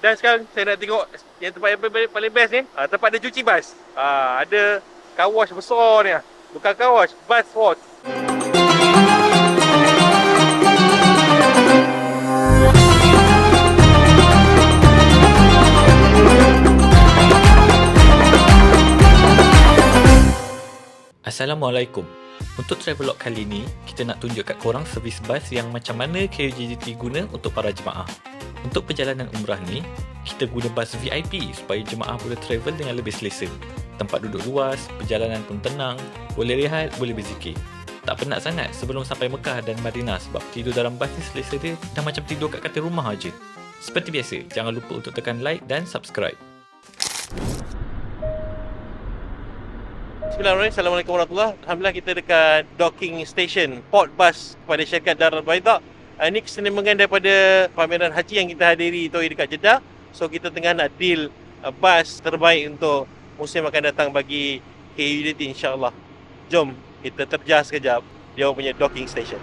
Dan sekarang saya nak tengok yang tempat yang paling best ni, tempat dia cuci bas. Ada car wash besar ni. Bukan car wash, bus wash. Assalamualaikum. Untuk travelog kali ni, kita nak tunjuk kat korang servis bas yang macam mana KUJGT guna untuk para jemaah. Untuk perjalanan umrah ni, kita guna bas VIP supaya jemaah boleh travel dengan lebih selesa. Tempat duduk luas, perjalanan pun tenang, boleh rehat, boleh berzikir. Tak penat sangat sebelum sampai Mekah dan Madinah sebab tidur dalam bas ni selesa dia dah macam tidur kat katil rumah aja. Seperti biasa, jangan lupa untuk tekan like dan subscribe. Bismillahirrahmanirrahim. Assalamualaikum warahmatullahi wabarakatuh. Alhamdulillah kita dekat docking station port bus kepada syarikat Darul Baida. Ini kesenangan daripada pameran haji yang kita hadiri tu dekat Jeddah. So kita tengah nak deal bas terbaik untuk musim akan datang bagi KUJT insya-Allah. Jom kita terjas sekejap dia orang punya docking station.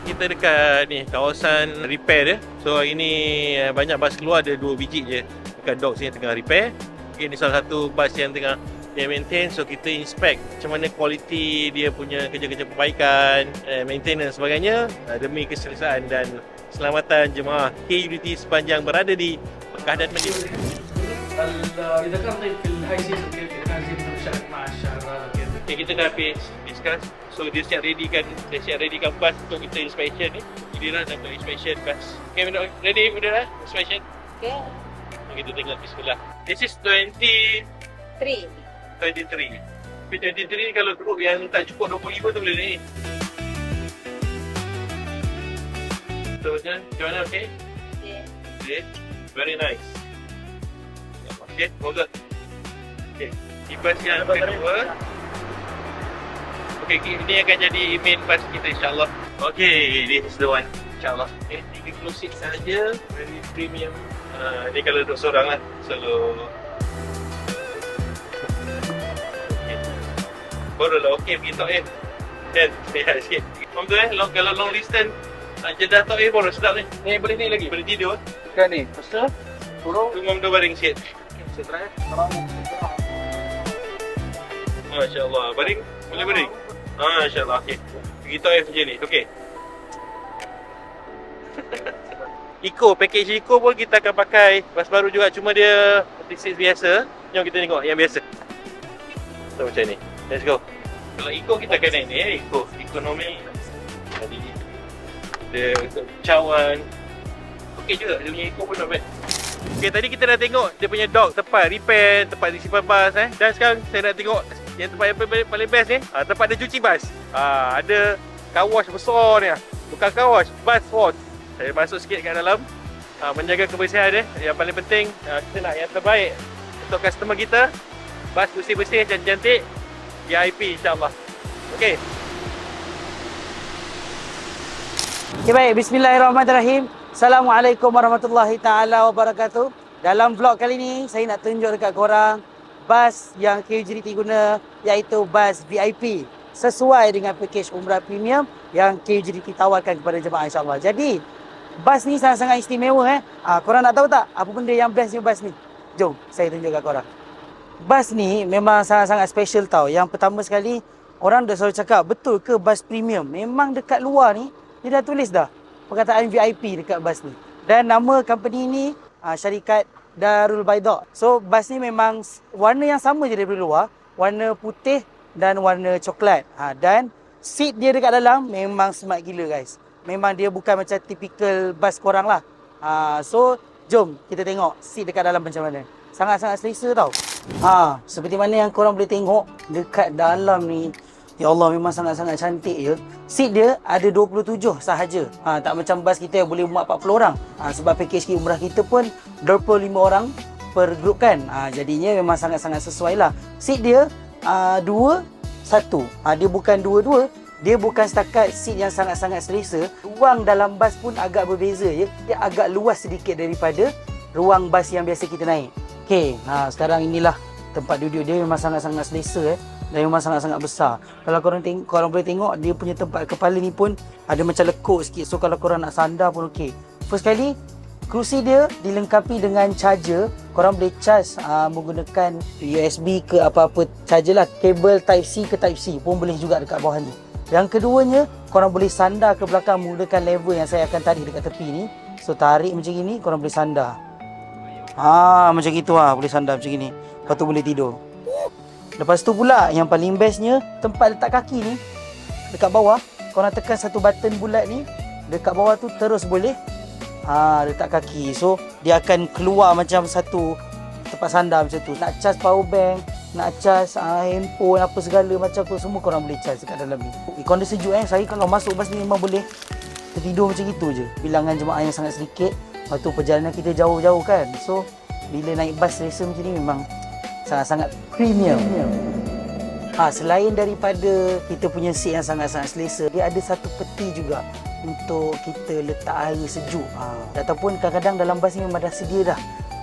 Kita dekat ni kawasan repair dia. So ini banyak bas keluar, ada 2 biji je dekat dock sini tengah repair. Ini salah satu bas yang tengah dia maintain, so kita inspect macam mana kualiti dia punya kerja-kerja perbaikan, maintenance sebagainya demi keselesaan dan keselamatan jemaah KUJT sepanjang berada di Mekah dan Madinah. إذا كان ضيف في الهاي سيزون كيف لازم نشارك مع الشغال وكذا. Okay, kita dah habis discuss. So dia siap readykan bas untuk kita inspection ni. Giliran untuk inspection bas. Okay, ready Mudira? Inspection. Okay. Kita tengok bismillah. This is 23. 3. Tapi 23 ni kalau group yang tak cukup 25 tu boleh naik. So macam mana, okay? Okay. Okay, very nice. Okay, moga. Okay, di bas yang kedua. Okay, ini akan jadi main bas kita insyaAllah. Okay, this is the one insyaAllah. Okay, 3 close seat saja. Very premium. Ni kalau duduk seorang lah. Selalu barulah okey pergi Taif. Kan? Ya, sikit. Alhamdulillah, kalau long distance Jeddah Taif baru sedap ni. Ni boleh ni lagi, boleh tidur. Kan ni, pasal turun Tunggu dia baring sikit. setelah Masya-Allah, baring? Boleh baring? Masya-Allah, okey. Pergi Taif je ni, okey. Eco, package Eco pun kita akan pakai bas baru juga, cuma dia 36 biasa. Jom kita tengok yang biasa. So macam ni. Let's go. Kalau Eco kita akan naik ni, Eco, ekonomi. Jadi dia untuk cawan. Okey juga, dia punya Eco pun not bad. Okey, tadi kita dah tengok dia punya dock, tempat repair, tempat disimpan bas Dan sekarang saya nak tengok yang tempat yang paling best ni, tempat dia cuci bas. Ada car wash besar ni. Bukan car wash, bus wash. Saya masuk sikit kat dalam, menjaga kebersihan dia. Yang paling penting, kita nak yang terbaik untuk customer kita. Bas bersih-bersih, cantik-cantik, VIP insyaAllah. Okey. Okay, baik. Bismillahirrahmanirrahim. Assalamualaikum warahmatullahi ta'ala wabarakatuh. Dalam vlog kali ni, saya nak tunjuk dekat korang bas yang KUJT guna, iaitu bas VIP. Sesuai dengan package umrah premium yang KUJT tawarkan kepada jemaah insyaAllah. Jadi, bas ni sangat-sangat istimewa. Korang nak tahu tak apa benda yang bestnya bas ni? Jom, saya tunjuk kat korang. Bas ni memang sangat-sangat special tau. Yang pertama sekali, orang dah selalu cakap, betul ke bas premium? Memang dekat luar ni, dia dah tulis dah perkataan VIP dekat bas ni. Dan nama company ni, syarikat Darul Baida. So, bas ni memang warna yang sama je daripada luar. Warna putih dan warna coklat. Dan seat dia dekat dalam memang smart gila guys. Memang dia bukan macam typical bas korang lah. So, jom kita tengok seat dekat dalam macam mana. Sangat-sangat selesa tau. Seperti mana yang korang boleh tengok dekat dalam ni. Ya Allah, memang sangat-sangat cantik je. Seat dia ada 27 sahaja. Tak macam bas kita yang boleh muat 40 orang. Sebab package umrah kita pun 25 orang per grup kan. Jadinya memang sangat-sangat sesuai lah. Seat dia 2, 1. Dia bukan 2-2. Dia bukan setakat seat yang sangat-sangat selesa. Ruang dalam bas pun agak berbeza je. Dia agak luas sedikit daripada ruang bas yang biasa kita naik. Okay, sekarang inilah tempat duduk dia memang sangat-sangat selesa dan memang sangat-sangat besar. Kalau korang boleh tengok dia punya tempat kepala ni pun ada macam lekuk sikit. So kalau korang nak sandar pun okey. First kali Kerusi dia dilengkapi dengan charger. Korang boleh charge menggunakan USB ke apa-apa charger lah. Kabel Type-C ke Type-C pun boleh juga dekat bawah ni. Yang keduanya, korang boleh sandar ke belakang menggunakan lever yang saya akan tarik dekat tepi ni. So tarik macam ni, korang boleh sandar. Macam gitu boleh sandar macam ni. Lepas tu boleh tidur. Lepas tu pula yang paling bestnya, tempat letak kaki ni dekat bawah, korang tekan satu button bulat ni, dekat bawah tu terus boleh letak kaki. So dia akan keluar macam satu tempat sandar macam tu. Nak charge power bank, nak charge handphone apa segala macam tu, semua korang boleh charge dekat dalam ni. Ikon dia sejuk Saya kalau masuk bas ni memang boleh tertidur macam itu je. Bilangan jemaah yang sangat sedikit. Lepas tu perjalanan kita jauh-jauh kan. So bila naik bas selesa macam ni memang sangat-sangat premium. Selain daripada kita punya seat yang sangat-sangat selesa, dia ada satu peti juga untuk kita letak air sejuk. Ataupun kadang-kadang dalam bas ni memang dah sedia dah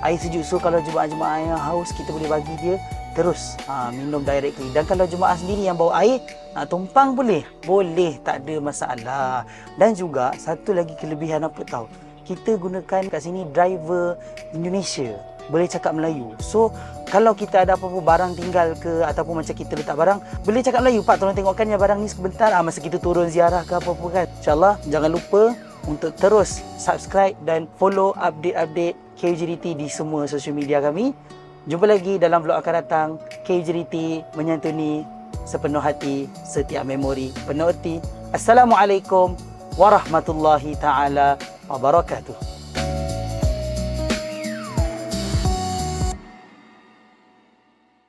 air sejuk. So kalau jemaah-jemaah yang haus, kita boleh bagi dia terus minum directly. Dan kalau jemaah sendiri yang bawa air, nak tumpang boleh, tak ada masalah. Dan juga satu lagi kelebihan apa tahu, kita gunakan kat sini driver Indonesia, boleh cakap Melayu. So kalau kita ada apa-apa barang tinggal ke, ataupun macam kita letak barang, boleh cakap Melayu, Pak tolong tengokkan yang barang ni sebentar, masa kita turun ziarah ke apa-apa kan. InsyaAllah jangan lupa untuk terus subscribe dan follow update-update KUJDT di semua social media kami. Jumpa lagi dalam vlog akan datang. KUJDT menyantuni sepenuh hati, setiap memori penuh erti. Assalamualaikum warahmatullahi taala wabarakatuh.